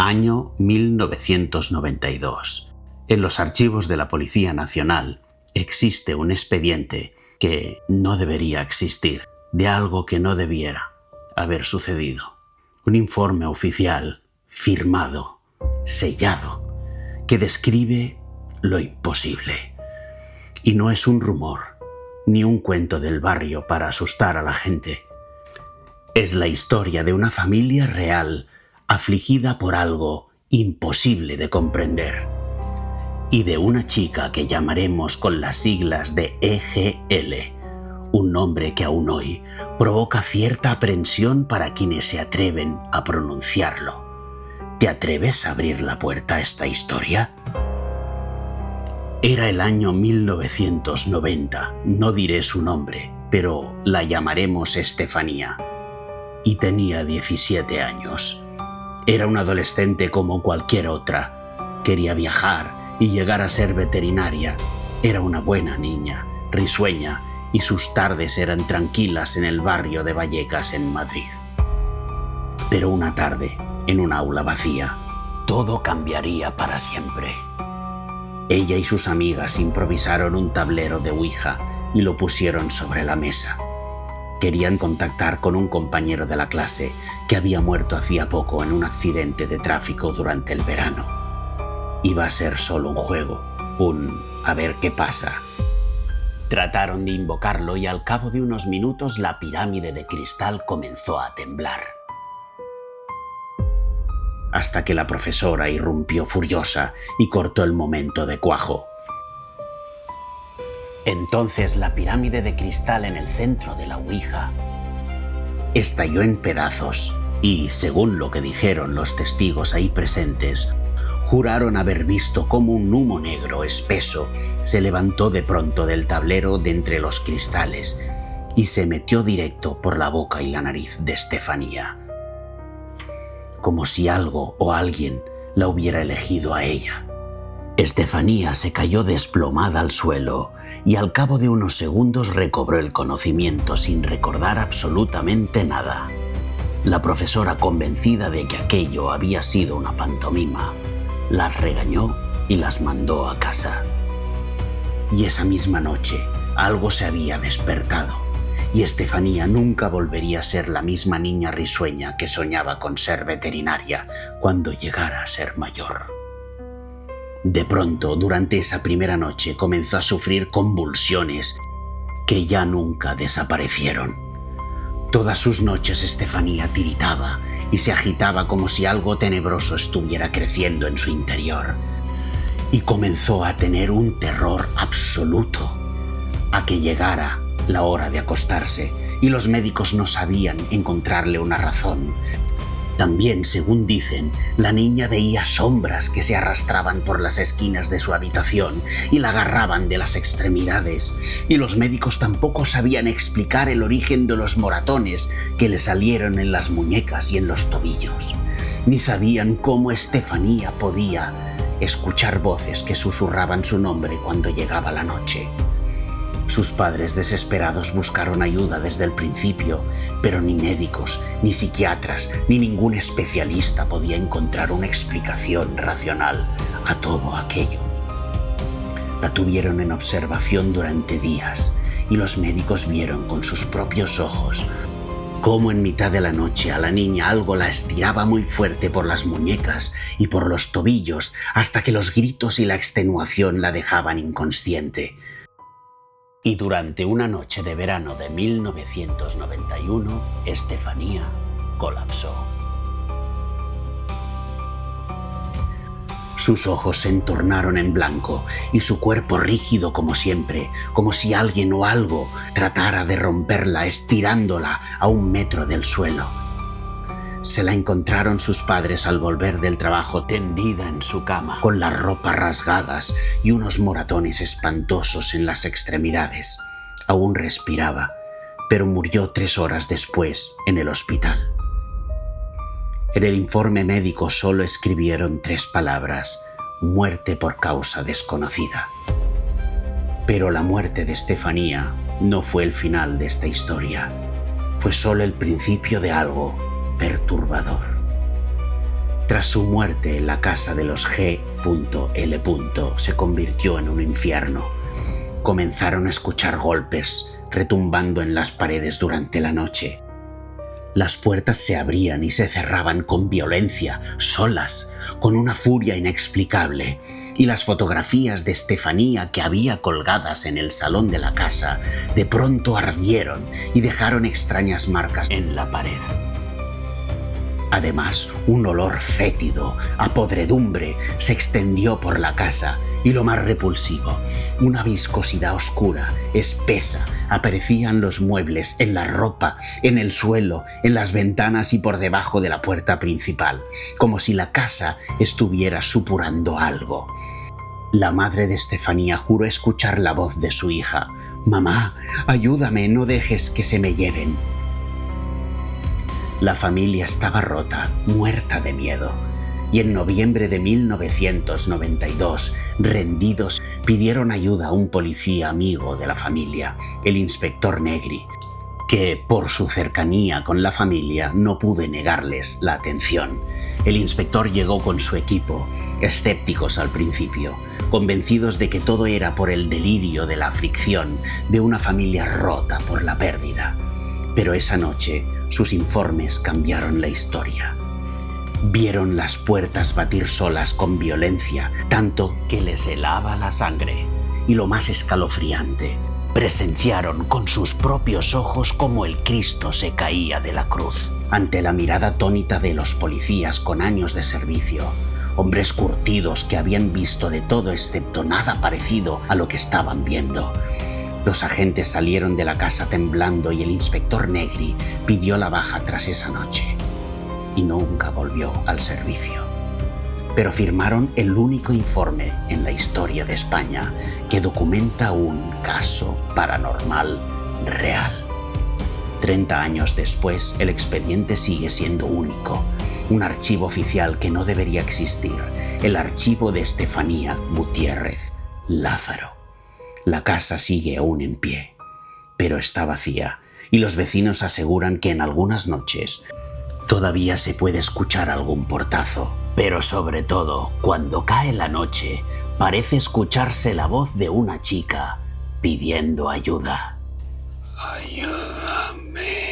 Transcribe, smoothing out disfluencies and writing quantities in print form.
Año 1992. En los archivos de la Policía Nacional existe un expediente que no debería existir, de algo que no debiera haber sucedido. Un informe oficial, firmado, sellado, que describe lo imposible. Y no es un rumor, ni un cuento del barrio para asustar a la gente. Es la historia de una familia real, afligida por algo imposible de comprender, y de una chica que llamaremos con las siglas de EGL, un nombre que aún hoy provoca cierta aprensión para quienes se atreven a pronunciarlo. ¿Te atreves a abrir la puerta a esta historia? Era el año 1990, no diré su nombre, pero la llamaremos Estefanía, y tenía 17 años. Era una adolescente como cualquier otra. Quería viajar y llegar a ser veterinaria. Era una buena niña, risueña, y sus tardes eran tranquilas en el barrio de Vallecas, en Madrid. Pero una tarde, en un aula vacía, todo cambiaría para siempre. Ella y sus amigas improvisaron un tablero de Ouija y lo pusieron sobre la mesa. Querían contactar con un compañero de la clase que había muerto hacía poco en un accidente de tráfico durante el verano. Iba a ser solo un juego, a ver qué pasa. Trataron de invocarlo y al cabo de unos minutos la pirámide de cristal comenzó a temblar. Hasta que la profesora irrumpió furiosa y cortó el momento de cuajo. Entonces la pirámide de cristal en el centro de la Ouija estalló en pedazos y, según lo que dijeron los testigos ahí presentes, juraron haber visto cómo un humo negro espeso se levantó de pronto del tablero de entre los cristales y se metió directo por la boca y la nariz de Estefanía, como si algo o alguien la hubiera elegido a ella. Estefanía se cayó desplomada al suelo y al cabo de unos segundos recobró el conocimiento sin recordar absolutamente nada. La profesora, convencida de que aquello había sido una pantomima, las regañó y las mandó a casa. Y esa misma noche algo se había despertado y Estefanía nunca volvería a ser la misma niña risueña que soñaba con ser veterinaria cuando llegara a ser mayor. De pronto, durante esa primera noche, comenzó a sufrir convulsiones que ya nunca desaparecieron. Todas sus noches Estefanía tiritaba y se agitaba como si algo tenebroso estuviera creciendo en su interior. Y comenzó a tener un terror absoluto a que llegara la hora de acostarse y los médicos no sabían encontrarle una razón. También, según dicen, la niña veía sombras que se arrastraban por las esquinas de su habitación y la agarraban de las extremidades, y los médicos tampoco sabían explicar el origen de los moratones que le salieron en las muñecas y en los tobillos, ni sabían cómo Estefanía podía escuchar voces que susurraban su nombre cuando llegaba la noche. Sus padres, desesperados, buscaron ayuda desde el principio, pero ni médicos, ni psiquiatras, ni ningún especialista podía encontrar una explicación racional a todo aquello. La tuvieron en observación durante días y los médicos vieron con sus propios ojos cómo en mitad de la noche a la niña algo la estiraba muy fuerte por las muñecas y por los tobillos hasta que los gritos y la extenuación la dejaban inconsciente. Y durante una noche de verano de 1991, Estefanía colapsó. Sus ojos se entornaron en blanco y su cuerpo rígido como siempre, como si alguien o algo tratara de romperla estirándola a 1 metro del suelo. Se la encontraron sus padres al volver del trabajo tendida en su cama, con las ropas rasgadas y unos moratones espantosos en las extremidades. Aún respiraba, pero murió 3 horas después en el hospital. En el informe médico solo escribieron 3 palabras: muerte por causa desconocida. Pero la muerte de Estefanía no fue el final de esta historia, fue solo el principio de algo perturbador. Tras su muerte, la casa de los G.L. se convirtió en un infierno. Comenzaron a escuchar golpes retumbando en las paredes durante la noche. Las puertas se abrían y se cerraban con violencia, solas, con una furia inexplicable, y las fotografías de Estefanía que había colgadas en el salón de la casa de pronto ardieron y dejaron extrañas marcas en la pared. Además, un olor fétido, a podredumbre, se extendió por la casa y lo más repulsivo, una viscosidad oscura, espesa, aparecía en los muebles, en la ropa, en el suelo, en las ventanas y por debajo de la puerta principal, como si la casa estuviera supurando algo. La madre de Estefanía juró escuchar la voz de su hija. «Mamá, ayúdame, no dejes que se me lleven». La familia estaba rota, muerta de miedo, y en noviembre de 1992, rendidos, pidieron ayuda a un policía amigo de la familia, el inspector Negri, que por su cercanía con la familia no pude negarles la atención. El inspector llegó con su equipo, escépticos al principio, convencidos de que todo era por el delirio de la aflicción de una familia rota por la pérdida. Pero esa noche, sus informes cambiaron la historia. Vieron las puertas batir solas con violencia, tanto que les helaba la sangre. Y lo más escalofriante, presenciaron con sus propios ojos cómo el Cristo se caía de la cruz. Ante la mirada atónita de los policías con años de servicio, hombres curtidos que habían visto de todo excepto nada parecido a lo que estaban viendo, los agentes salieron de la casa temblando y el inspector Negri pidió la baja tras esa noche y nunca volvió al servicio. Pero firmaron el único informe en la historia de España que documenta un caso paranormal real. 30 años después, el expediente sigue siendo único, un archivo oficial que no debería existir, el archivo de Estefanía Gutiérrez Lázaro. La casa sigue aún en pie, pero está vacía y los vecinos aseguran que en algunas noches todavía se puede escuchar algún portazo. Pero sobre todo, cuando cae la noche, parece escucharse la voz de una chica pidiendo ayuda. Ayúdame.